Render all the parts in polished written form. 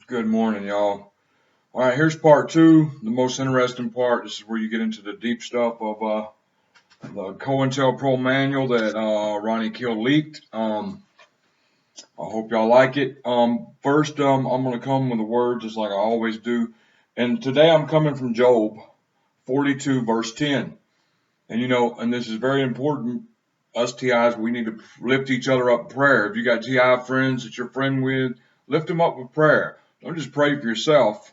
Good morning, y'all. All right, here's part two, the most interesting part. This is where you get into the deep stuff of the COINTELPRO manual that Rauni Kildes leaked. I hope y'all like it. First, I'm going to come with a word just like I always do. And today I'm coming from Job 42, verse 10. And and this is very important. Us TIs, we need to lift each other up in prayer. If you got TI friends that you're friend with, lift them up with prayer. Don't just pray for yourself.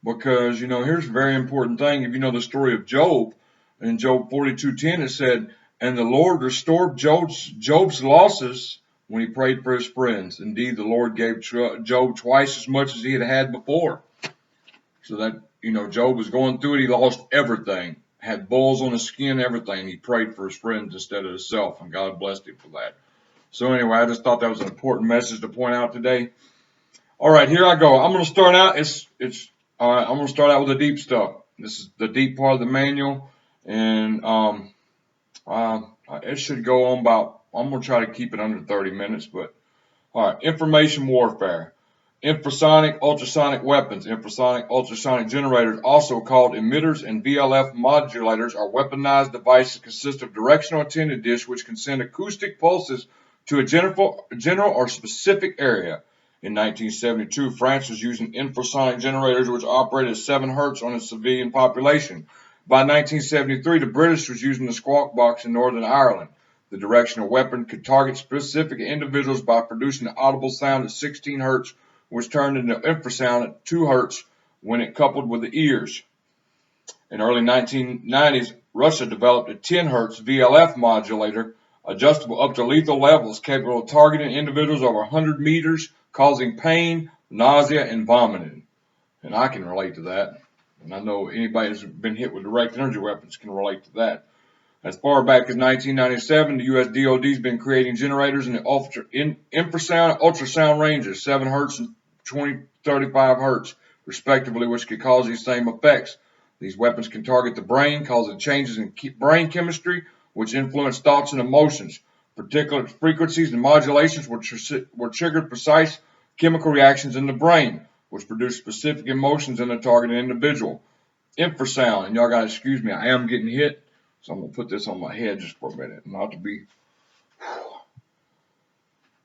Because, here's a very important thing. If you know the story of Job, in Job 42:10, it said, and the Lord restored Job's losses when he prayed for his friends. Indeed, the Lord gave Job twice as much as he had had before. So that, Job was going through it. He lost everything, had bulls on his skin, everything. He prayed for his friends instead of himself, and God blessed him for that. So anyway, I just thought that was an important message to point out today. All right, here I go. I'm going to start out. I'm going to start out with the deep stuff. This is the deep part of the manual, and it should go on about. I'm going to try to keep it under 30 minutes, but all right. Information warfare, infrasonic, ultrasonic weapons, infrasonic, ultrasonic generators, also called emitters and VLF modulators, are weaponized devices that consist of directional antenna dish which can send acoustic pulses to a general or specific area. In 1972, France was using infrasonic generators which operated at 7 hertz on its civilian population. By 1973, the British was using the squawk box in Northern Ireland. The directional weapon could target specific individuals by producing an audible sound at 16 hertz, which turned into infrasound at 2 hertz when it coupled with the ears. In the early 1990s, Russia developed a 10 hertz VLF modulator, adjustable up to lethal levels, capable of targeting individuals over 100 meters, causing pain, nausea, and vomiting. And I can relate to that. And I know anybody who's been hit with direct energy weapons can relate to that. As far back as 1997, the U.S. DoD has been creating generators in the infrasound, ultrasound ranges, 7 hertz and 35 hertz, respectively, which could cause these same effects. These weapons can target the brain, causing changes in brain chemistry, which influence thoughts and emotions. Particular frequencies and modulations will trigger precise chemical reactions in the brain, which produce specific emotions in the targeted individual. Infrasound, and y'all gotta excuse me, I am getting hit, so I'm gonna put this on my head just for a minute, not to be.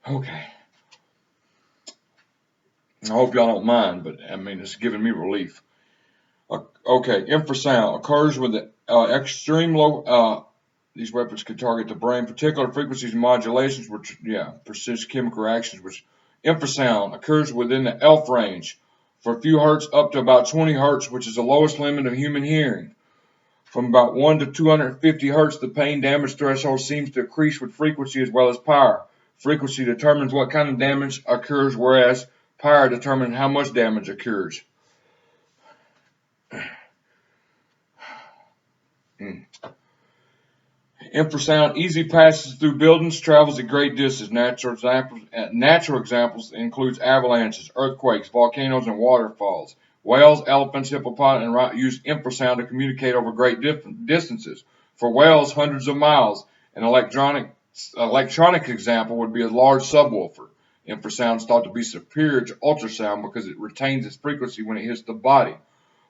Okay. I hope y'all don't mind, but I mean it's giving me relief. Okay, infrasound occurs with extreme low. These weapons can target the brain. Particular frequencies and modulations, which persist chemical reactions. Which infrasound occurs within the ELF range, for a few hertz up to about 20 hertz, which is the lowest limit of human hearing. From about 1 to 250 hertz, the pain damage threshold seems to increase with frequency as well as power. Frequency determines what kind of damage occurs, whereas power determines how much damage occurs. Infrasound easily passes through buildings, travels at great distance. Natural examples includes avalanches, earthquakes, volcanoes, and waterfalls. Whales, elephants, hippopotamus use infrasound to communicate over great distances. For whales, hundreds of miles. An electronic example would be a large subwoofer. Infrasound is thought to be superior to ultrasound because it retains its frequency when it hits the body.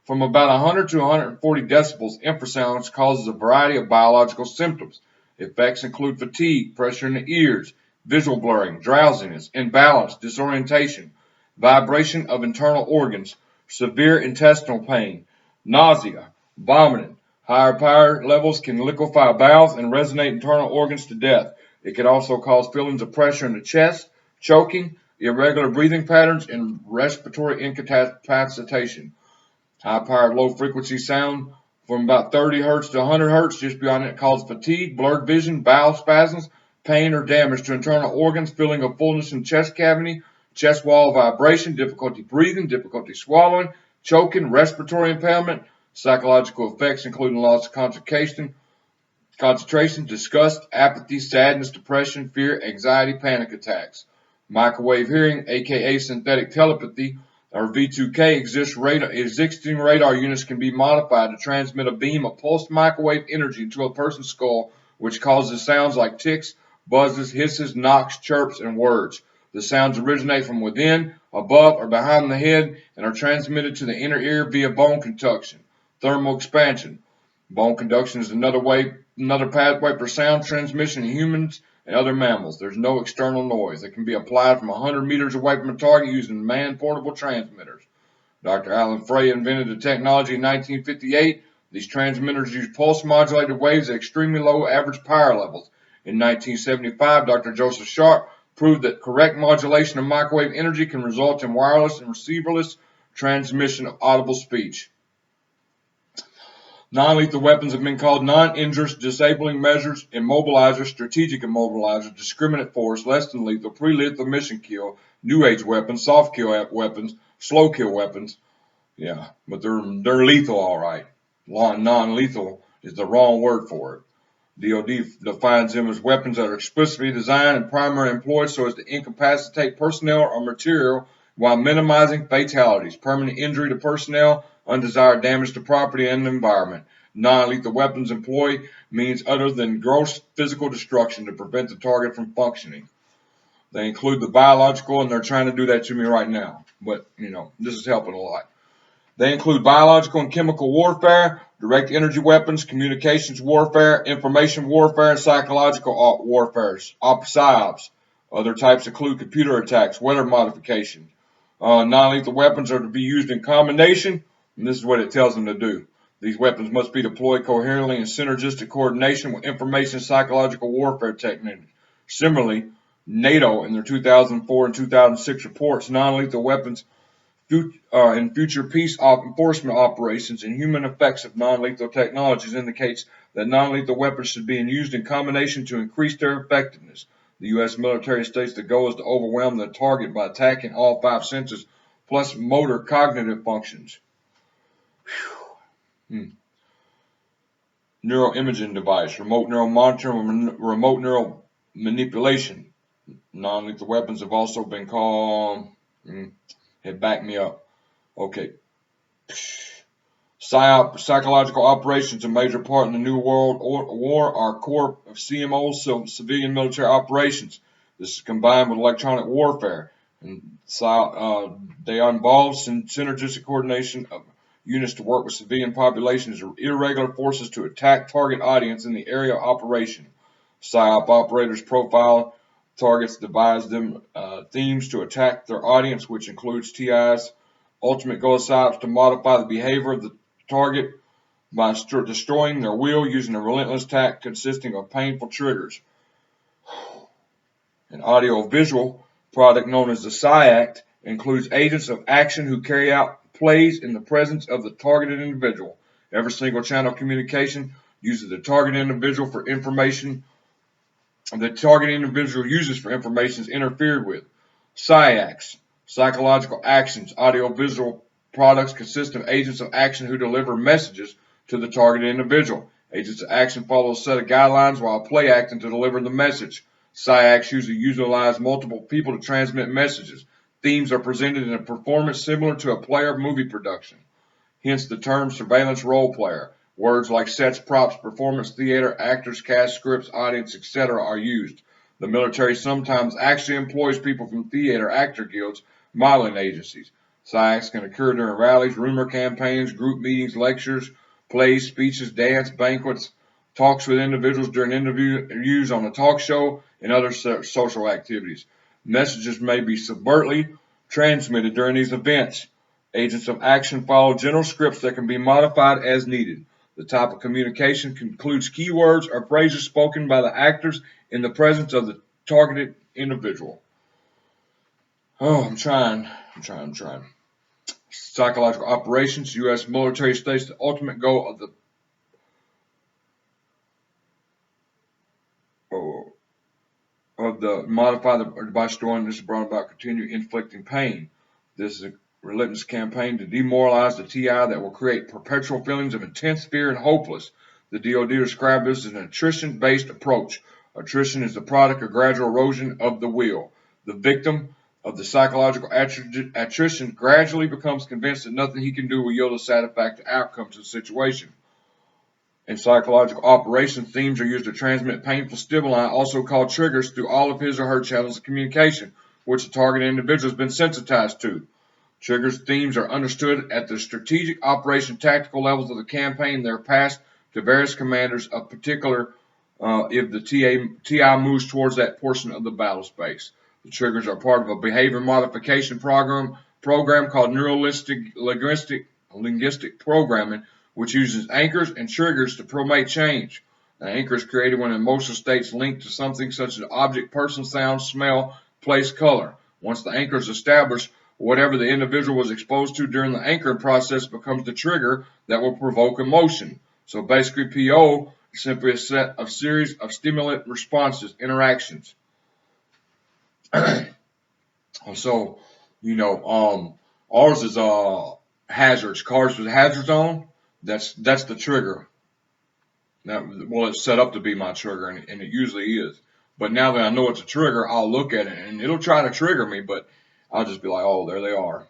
From about 100 to 140 decibels, infrasound causes a variety of biological symptoms. Effects include fatigue, pressure in the ears, visual blurring, drowsiness, imbalance, disorientation, vibration of internal organs, severe intestinal pain, nausea, vomiting. Higher power levels can liquefy bowels and resonate internal organs to death. It can also cause feelings of pressure in the chest, choking, irregular breathing patterns, and respiratory incapacitation. High-powered low-frequency sound from about 30 hertz to 100 hertz, just beyond it, causes fatigue, blurred vision, bowel spasms, pain or damage to internal organs, feeling of fullness in chest cavity, chest wall vibration, difficulty breathing, difficulty swallowing, choking, respiratory impairment, psychological effects including loss of concentration, disgust, apathy, sadness, depression, fear, anxiety, panic attacks. Microwave hearing, aka synthetic telepathy, or V2K, existing radar units can be modified to transmit a beam of pulsed microwave energy into a person's skull, which causes sounds like ticks, buzzes, hisses, knocks, chirps, and words. The sounds originate from within, above, or behind the head and are transmitted to the inner ear via bone conduction. Thermal expansion. Bone conduction is another pathway for sound transmission in humans and other mammals. There's no external noise. It can be applied from 100 meters away from a target using man-portable transmitters. Dr. Alan Frey invented the technology in 1958. These transmitters use pulse-modulated waves at extremely low average power levels. In 1975, Dr. Joseph Sharp proved that correct modulation of microwave energy can result in wireless and receiverless transmission of audible speech. Non-lethal weapons have been called non-injurious disabling measures, immobilizers, strategic immobilizers, discriminate force, less than lethal, pre-lethal mission kill, new age weapons, soft kill weapons, slow kill weapons. Yeah, but they're lethal, all right. Non-lethal is the wrong word for it. DoD defines them as weapons that are explicitly designed and primarily employed so as to incapacitate personnel or material while minimizing fatalities, permanent injury to personnel, undesired damage to property and the environment. Non-lethal weapons employed means other than gross physical destruction to prevent the target from functioning. They include the biological, and they're trying to do that to me right now. But, this is helping a lot. They include biological and chemical warfare, direct energy weapons, communications warfare, information warfare, and psychological warfare, psyops. Other types include computer attacks, weather modification. Non-lethal weapons are to be used in combination, and this is what it tells them to do. These weapons must be deployed coherently in synergistic coordination with information psychological warfare techniques. Similarly, NATO, in their 2004 and 2006 reports, non-lethal weapons in future peace enforcement operations and human effects of non-lethal technologies indicates that non-lethal weapons should be used in combination to increase their effectiveness. The U.S. military states the goal is to overwhelm the target by attacking all 5 senses plus motor cognitive functions. Neuroimaging device, remote neural monitoring, remote neural manipulation. Non-lethal weapons have also been called, back me up. Okay. Psychological operations, a major part in the New World War, are core of CMOs, so civilian military operations. This is combined with electronic warfare, and they involve synergistic coordination of units to work with civilian populations or irregular forces to attack target audience in the area of operation. PSYOP operators profile targets, devise them themes to attack their audience, which includes TIs. Ultimate goal of PSYOP is to modify the behavior of the target by destroying their will using a relentless attack consisting of painful triggers. An audio-visual product known as the PSYACT includes agents of action who carry out plays in the presence of the targeted individual. Every single channel communication uses the target individual for information. The target individual uses for information is interfered with. PSYACTs, psychological actions, audio-visual products consist of agents of action who deliver messages to the targeted individual. Agents of action follow a set of guidelines while play acting to deliver the message. PSYACTs usually utilize multiple people to transmit messages. Themes are presented in a performance similar to a player movie production. Hence the term surveillance role player. Words like sets, props, performance theater, actors, cast, scripts, audience, etc. are used. The military sometimes actually employs people from theater, actor guilds, modeling agencies. PSYACTs can occur during rallies, rumor campaigns, group meetings, lectures, plays, speeches, dance, banquets, talks with individuals during interviews on a talk show, and other social activities. Messages may be subvertly transmitted during these events. Agents of action follow general scripts that can be modified as needed. The type of communication includes keywords or phrases spoken by the actors in the presence of the targeted individual. Oh, I'm trying. Psychological operations. U.S. military states the ultimate goal of modify the device storing this is brought about continue inflicting pain. This is a relentless campaign to demoralize the TI that will create perpetual feelings of intense fear and hopeless. The DoD described this as an attrition-based approach. Attrition is the product of gradual erosion of the will. The victim of the psychological attrition gradually becomes convinced that nothing he can do will yield a satisfactory outcome to the situation. In psychological operations, themes are used to transmit painful stimuli, also called triggers, through all of his or her channels of communication, which the target individual has been sensitized to. Triggers themes are understood at the strategic, operation, tactical levels of the campaign. They're passed to various commanders of particular if the TI moves towards that portion of the battle space. The triggers are part of a behavior modification program called linguistic programming, which uses anchors and triggers to promote change. An anchor is created when an emotional state is linked to something such as object, person, sound, smell, place, color. Once the anchor is established, whatever the individual was exposed to during the anchoring process becomes the trigger that will provoke emotion. So basically, PO is simply a series of stimulant responses, interactions. So, ours is hazards. Cars with hazards on. That's the trigger. Now, well, it's set up to be my trigger, and it usually is. But now that I know it's a trigger, I'll look at it, and it'll try to trigger me, but I'll just be like, oh, there they are.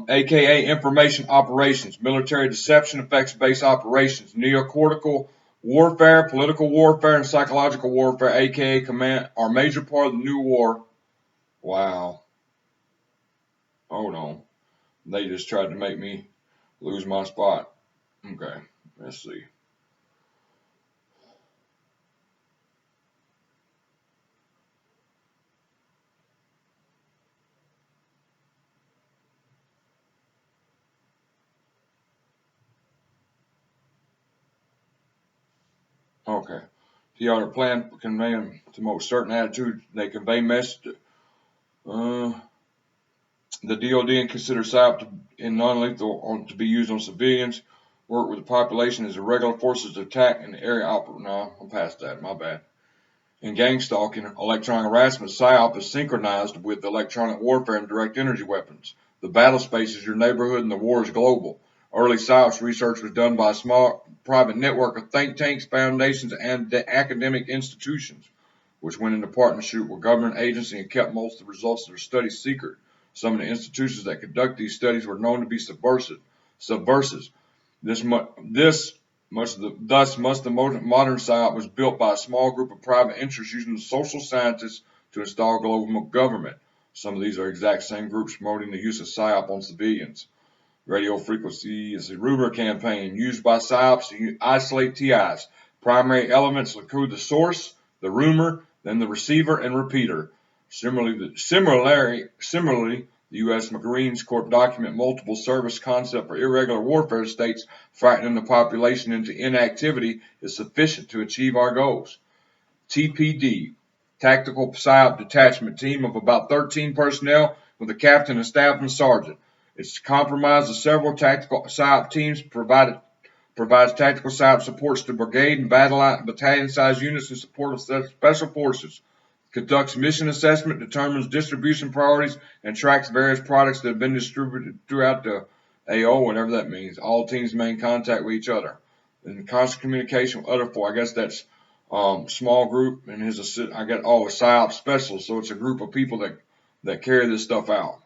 AKA information operations, military deception, effects-based operations, neocortical warfare, political warfare, and psychological warfare, AKA command, are a major part of the new war. Wow. Hold on. They just tried to make me lose my spot. Okay, let's see. Okay. The other plan convey to most certain attitude. They convey message. The DoD considers PSYOP in non-lethal to be used on civilians. Work with the population as irregular forces attack in the area. No, I'm past that. My bad. In gangstalking, electronic harassment, PSYOP is synchronized with electronic warfare and direct energy weapons. The battle space is your neighborhood and the war is global. Early PSYOPs research was done by a small private network of think tanks, foundations, and academic institutions, which went into partnership with government agencies and kept most of the results of their studies secret. Some of the institutions that conduct these studies were known to be subversives. Thus, much of the modern PSYOP was built by a small group of private interests using the social scientists to install global government. Some of these are exact same groups promoting the use of PSYOP on civilians. Radio frequency is a rumor campaign used by PSYOPs to isolate TIs. Primary elements include the source, the rumor, then the receiver and repeater. Similarly, the U.S. Marines Corps document multiple service concept for irregular warfare states frightening the population into inactivity is sufficient to achieve our goals. TPD, Tactical PSYOP Detachment Team of about 13 personnel with a captain, a staff, and a sergeant. It's comprised of several tactical PSYOP teams, provides tactical PSYOP supports to brigade and battalion-sized units in support of special forces, conducts mission assessment, determines distribution priorities, and tracks various products that have been distributed throughout the AO, whatever that means. All teams maintain contact with each other. And constant communication with other four. I guess that's small group, and his I got a PSYOP specialist, so it's a group of people that carry this stuff out.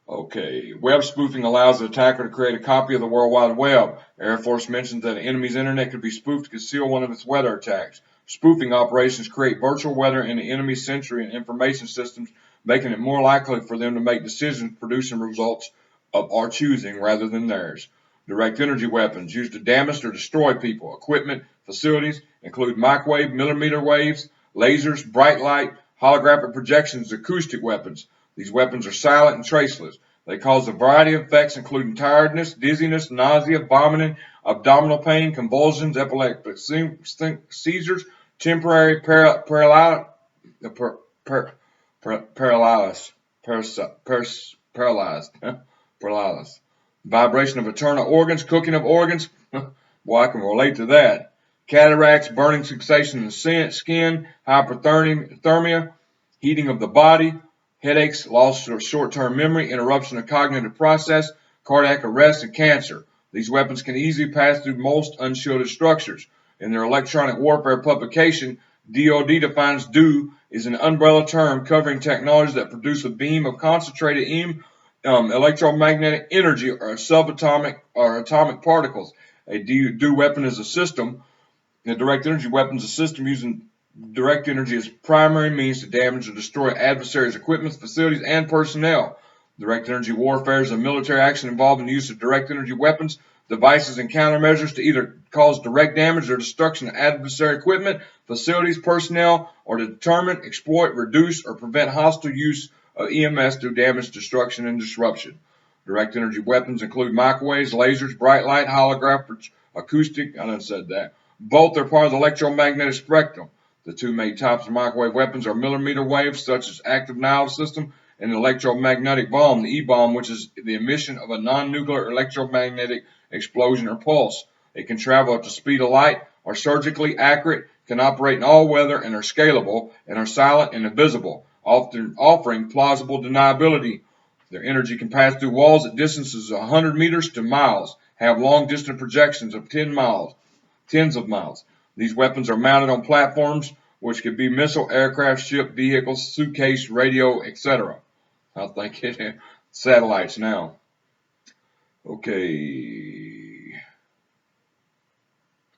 Okay, web spoofing allows the attacker to create a copy of the World Wide Web. Air Force mentions that an enemy's internet could be spoofed to conceal one of its weather attacks. Spoofing operations create virtual weather in the enemy's sensory and information systems, making it more likely for them to make decisions producing results of our choosing rather than theirs. Direct energy weapons used to damage or destroy people, equipment, facilities include microwave, millimeter waves, lasers, bright light, holographic projections, acoustic weapons. These weapons are silent and traceless. They cause a variety of effects, including tiredness, dizziness, nausea, vomiting, abdominal pain, convulsions, epileptic seizures, temporary paralysis, vibration of internal organs, cooking of organs. Boy, I can relate to that. Cataracts, burning sensation in the skin, hyperthermia, heating of the body, headaches, loss of short-term memory, interruption of cognitive process, cardiac arrest, and cancer. These weapons can easily pass through most unshielded structures. In their electronic warfare publication, DoD defines DO as an umbrella term covering technologies that produce a beam of concentrated electromagnetic energy or subatomic or atomic particles. A DO weapon is a system. A direct energy weapon is a system using direct energy is primary means to damage or destroy adversaries' equipment, facilities, and personnel. Direct energy warfare is a military action involving the use of direct energy weapons, devices, and countermeasures to either cause direct damage or destruction of adversary equipment, facilities, personnel, or to determine, exploit, reduce, or prevent hostile use of EMS through damage, destruction, and disruption. Direct energy weapons include microwaves, lasers, bright light, holograph, acoustic. I done said that. Both are part of the electromagnetic spectrum. The two main types of microwave weapons are millimeter waves, such as active Nile system, and an electromagnetic bomb, the E-bomb, which is the emission of a non-nuclear electromagnetic explosion or pulse. It can travel at the speed of light, are surgically accurate, can operate in all weather, and are scalable, and are silent and invisible, often offering plausible deniability. Their energy can pass through walls at distances of 100 meters to miles, have long-distance projections of 10 of miles. These weapons are mounted on platforms, which could be missile, aircraft, ship, vehicles, suitcase, radio, etc. I think it satellites now. Okay.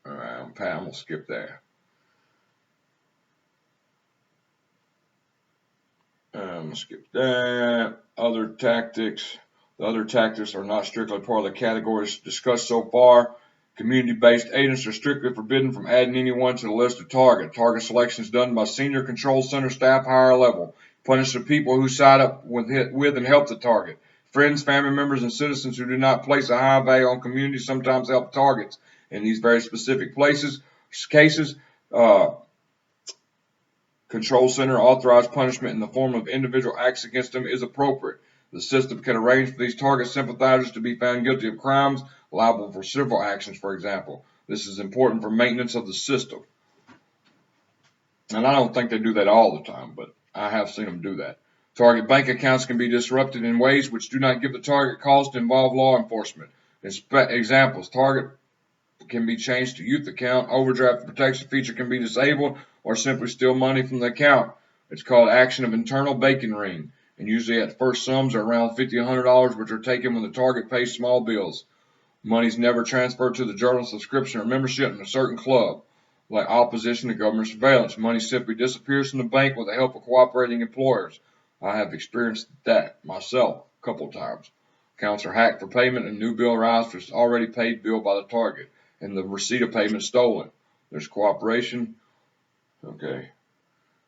All right, I'm going to skip there. I'm going to skip that. Other tactics. The other tactics are not strictly part of the categories discussed so far. Community-based agents are strictly forbidden from adding anyone to the list of target. Target selection is done by senior control center staff higher level. Punish the people who side up with and help the target. Friends, family members, and citizens who do not place a high value on community sometimes help targets. In these very specific cases, control center authorized punishment in the form of individual acts against them is appropriate. The system can arrange for these target sympathizers to be found guilty of crimes liable for civil actions, for example. This is important for maintenance of the system. And I don't think they do that all the time, but I have seen them do that. Target bank accounts can be disrupted in ways which do not give the target cause to involve law enforcement. Examples, target can be changed to youth account, overdraft protection feature can be disabled, or simply steal money from the account. It's called action of internal bacon ring, and usually at first sums are around $50 or $100, which are taken when the target pays small bills. Money's never transferred to the journal subscription or membership in a certain club, like opposition to government surveillance. Money simply disappears from the bank with the help of cooperating employers. I have experienced that myself a couple of times. Accounts are hacked for payment and a new bill arrives for already paid bill by the target, and the receipt of payment stolen. There's cooperation. Okay.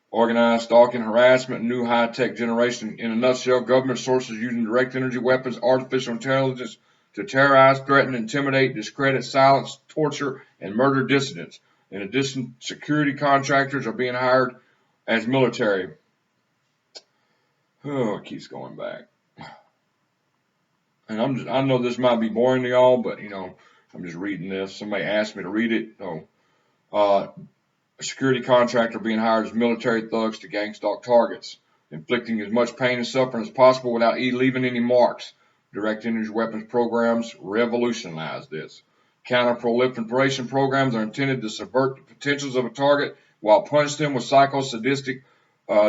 Organized stalking, harassment, new high-tech generation. In a nutshell, government sources using direct energy weapons, artificial intelligence, to terrorize, threaten, intimidate, discredit, silence, torture, and murder dissidents. In addition, security contractors are being hired as military. Oh, it keeps going back. And I know this might be boring to y'all, but I'm just reading this. Somebody asked me to read it. So, a security contractor being hired as military thugs to gangstalk targets, inflicting as much pain and suffering as possible without leaving any marks. Direct energy weapons programs revolutionize this. Counter-proliferation programs are intended to subvert the potentials of a target while punishing them with psychosadistic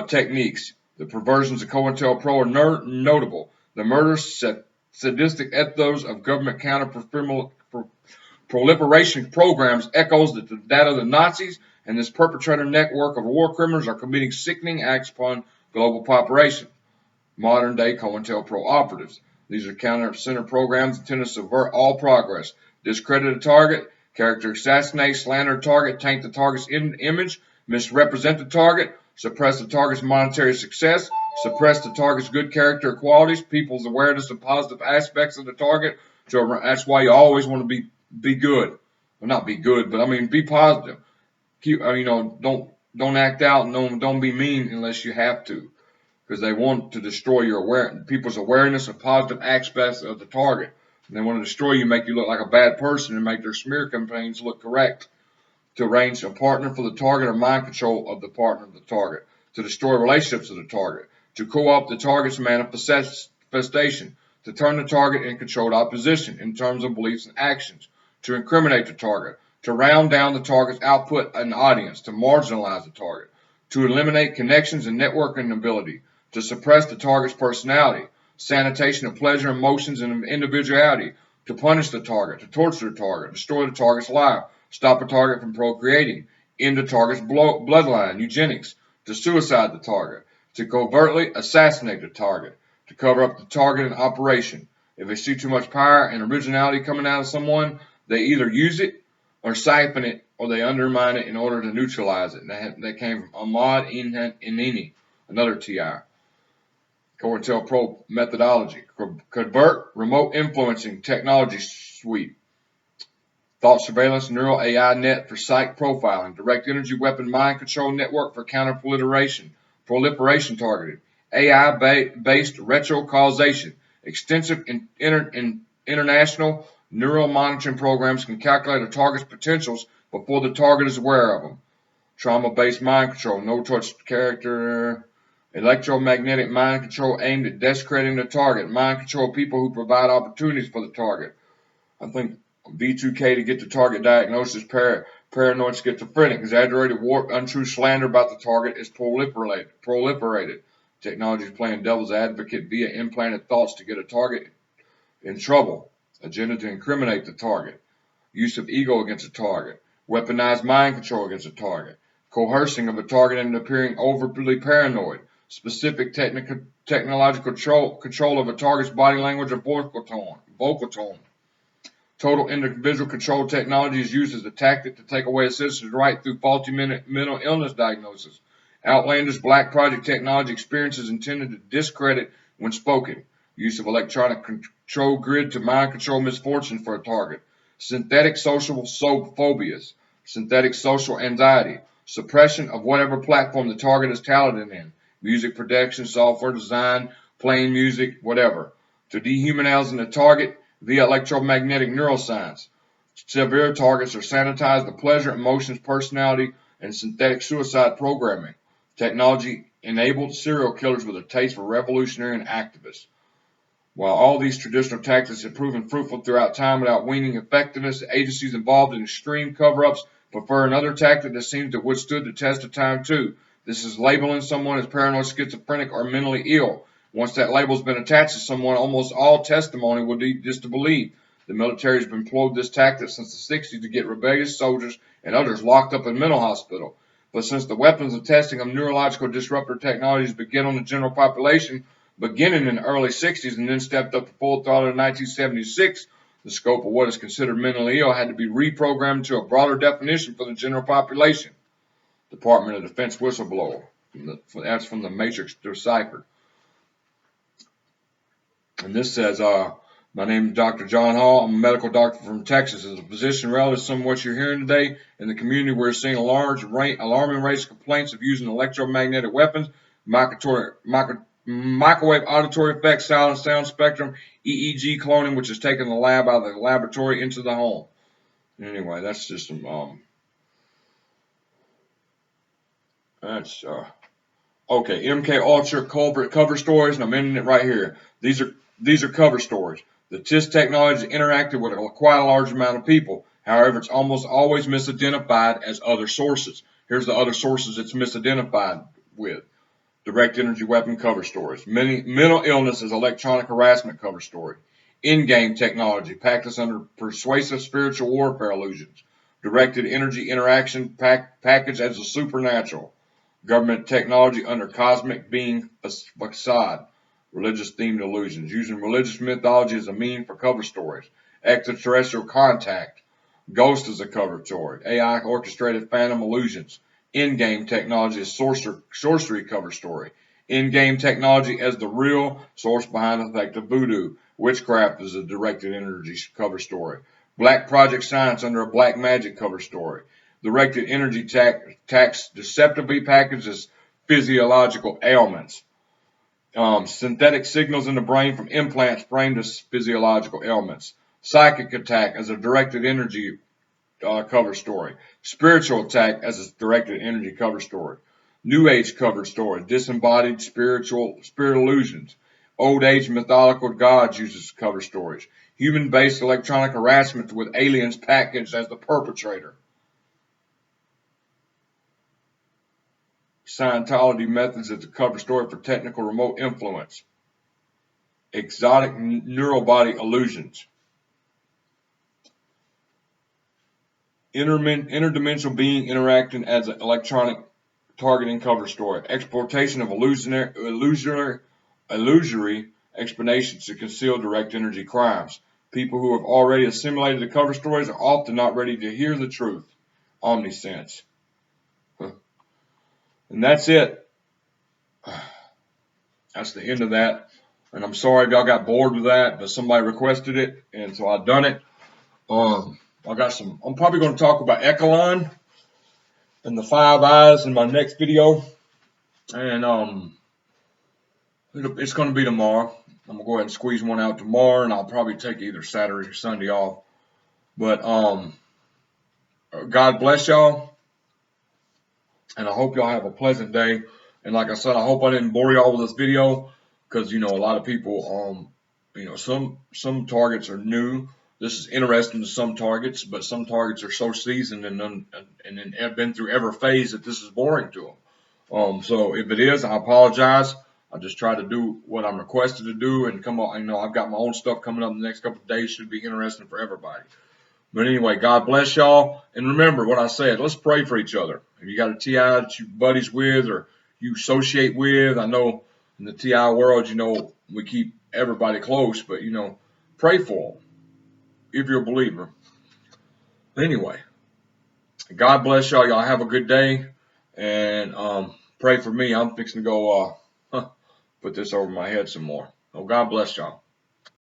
techniques. The perversions of COINTELPRO are notable. The murderous, sadistic ethos of government counter-proliferation programs echoes the data of the Nazis, and this perpetrator network of war criminals are committing sickening acts upon global population. Modern-day COINTELPRO operatives. These are counter-center programs intended to subvert all progress, discredit a target, character assassinate, slander a target, taint the target's image, misrepresent the target, suppress the target's monetary success, suppress the target's good character qualities, people's awareness of positive aspects of the target. So that's why you always want to be good. Well, not be good, but be positive. Don't act out and don't be mean unless you have to, because they want to destroy people's awareness of positive aspects of the target. And they want to destroy you, make you look like a bad person, and make their smear campaigns look correct. To arrange a partner for the target or mind control of the partner of the target. To destroy relationships of the target. To co-opt the target's manifestation. To turn the target in controlled opposition in terms of beliefs and actions. To incriminate the target. To round down the target's output and audience. To marginalize the target. To eliminate connections and networking ability. To suppress the target's personality, sanitation of pleasure, emotions, and individuality, to punish the target, to torture the target, destroy the target's life, stop a target from procreating, in the target's bloodline, eugenics, to suicide the target, to covertly assassinate the target, to cover up the target in operation. If they see too much power and originality coming out of someone, they either use it or siphon it, or they undermine it in order to neutralize it. That came from Ahmad Inini, another TI. COINTELPRO methodology. Convert remote influencing technology suite. Thought surveillance neural AI net for psych profiling. Direct energy weapon mind control network for counter-proliferation. Proliferation targeted. AI-based retrocausation. Extensive international neural monitoring programs can calculate a target's potentials before the target is aware of them. Trauma-based mind control. No-touch character. Electromagnetic mind control aimed at desecrating the target. Mind control people who provide opportunities for the target. I think V2K to get the target diagnosis. Paranoid schizophrenic. Exaggerated, warped, untrue slander about the target is proliferated. Technology is playing devil's advocate via implanted thoughts to get a target in trouble. Agenda to incriminate the target. Use of ego against a target. Weaponized mind control against a target. Coercing of a target into appearing overly paranoid. Specific technological control of a target's body language or vocal tone. Total individual control technology is used as a tactic to take away a citizen's right through faulty mental illness diagnosis. Outlandish black project technology experiences intended to discredit when spoken. Use of electronic control grid to mind control misfortune for a target. Synthetic social phobias. Synthetic social anxiety. Suppression of whatever platform the target is talented in. Music production, software design, playing music, whatever. To dehumanize the target via electromagnetic neuroscience. Severe targets are sanitized the pleasure, emotions, personality, and synthetic suicide programming. Technology-enabled serial killers with a taste for revolutionary and activists. While all these traditional tactics have proven fruitful throughout time without waning effectiveness, the agencies involved in extreme cover-ups prefer another tactic that seems to have withstood the test of time too. This is labeling someone as paranoid, schizophrenic, or mentally ill. Once that label has been attached to someone, almost all testimony will be disbelieved. The military has employed this tactic since the 60s to get rebellious soldiers and others locked up in mental hospital. But since the weapons and testing of neurological disruptor technologies began on the general population, beginning in the early 60s and then stepped up to full throttle in 1976, the scope of what is considered mentally ill had to be reprogrammed to a broader definition for the general population. Department of Defense whistleblower. That's from the Matrix Deciphered. And this says, my name is Dr. John Hall. I'm a medical doctor from Texas. As a physician relative to some of what you're hearing today, in the community we're seeing alarming rates of complaints of using electromagnetic weapons, microwave auditory effects, sound spectrum, EEG cloning, which is taking the lab out of the laboratory into the home. Anyway, that's just some, okay, MK Ultra cover stories, and I'm ending it right here. These are cover stories. The TIS technology is interacted with quite a large amount of people. However, it's almost always misidentified as other sources. Here's the other sources it's misidentified with. Direct energy weapon cover stories. Mental illness is electronic harassment cover story. In-game technology practiced under persuasive spiritual warfare illusions. Directed energy interaction packaged as a supernatural. Government technology under cosmic being facade. Religious themed illusions. Using religious mythology as a mean for cover stories. Extraterrestrial contact. Ghost as a cover story. AI orchestrated phantom illusions. In-game technology as sorcery cover story. In-game technology as the real source behind effective voodoo. Witchcraft is a directed energy cover story. Black project science under a black magic cover story. Directed energy tax deceptively packaged as physiological ailments. Synthetic signals in the brain from implants framed as physiological ailments. Psychic attack as a directed energy cover story. Spiritual attack as a directed energy cover story. New Age cover story. Disembodied spirit illusions. Old Age mythological gods uses cover stories. Human-based electronic harassment with aliens packaged as the perpetrator. Scientology methods as a cover story for technical remote influence. Exotic neural body illusions. interdimensional being interacting as an electronic targeting cover story. Exploitation of illusory explanations to conceal direct energy crimes. People who have already assimilated the cover stories are often not ready to hear the truth. Omnisense. And that's it. That's the end of that. And I'm sorry if y'all got bored with that, but somebody requested it, and so I've done it. I'm probably going to talk about Echelon and the 5 eyes in my next video. And it's going to be tomorrow. I'm going to go ahead and squeeze one out tomorrow, and I'll probably take either Saturday or Sunday off. But God bless y'all, and I hope y'all have a pleasant day. And like I said, I hope I didn't bore y'all with this video, because a lot of people, some targets are new. This is interesting to some targets, but some targets are so seasoned and have been through every phase that this is boring to them. So if it is, I apologize. I just try to do what I'm requested to do and come on. I've got my own stuff coming up in the next couple of days. Should be interesting for everybody. But anyway, God bless y'all. And remember what I said. Let's pray for each other. If you got a TI that you buddies with or you associate with, I know in the TI world, we keep everybody close, but, pray for them if you're a believer. Anyway, God bless y'all. Y'all have a good day. And pray for me. I'm fixing to go put this over my head some more. Oh, God bless y'all.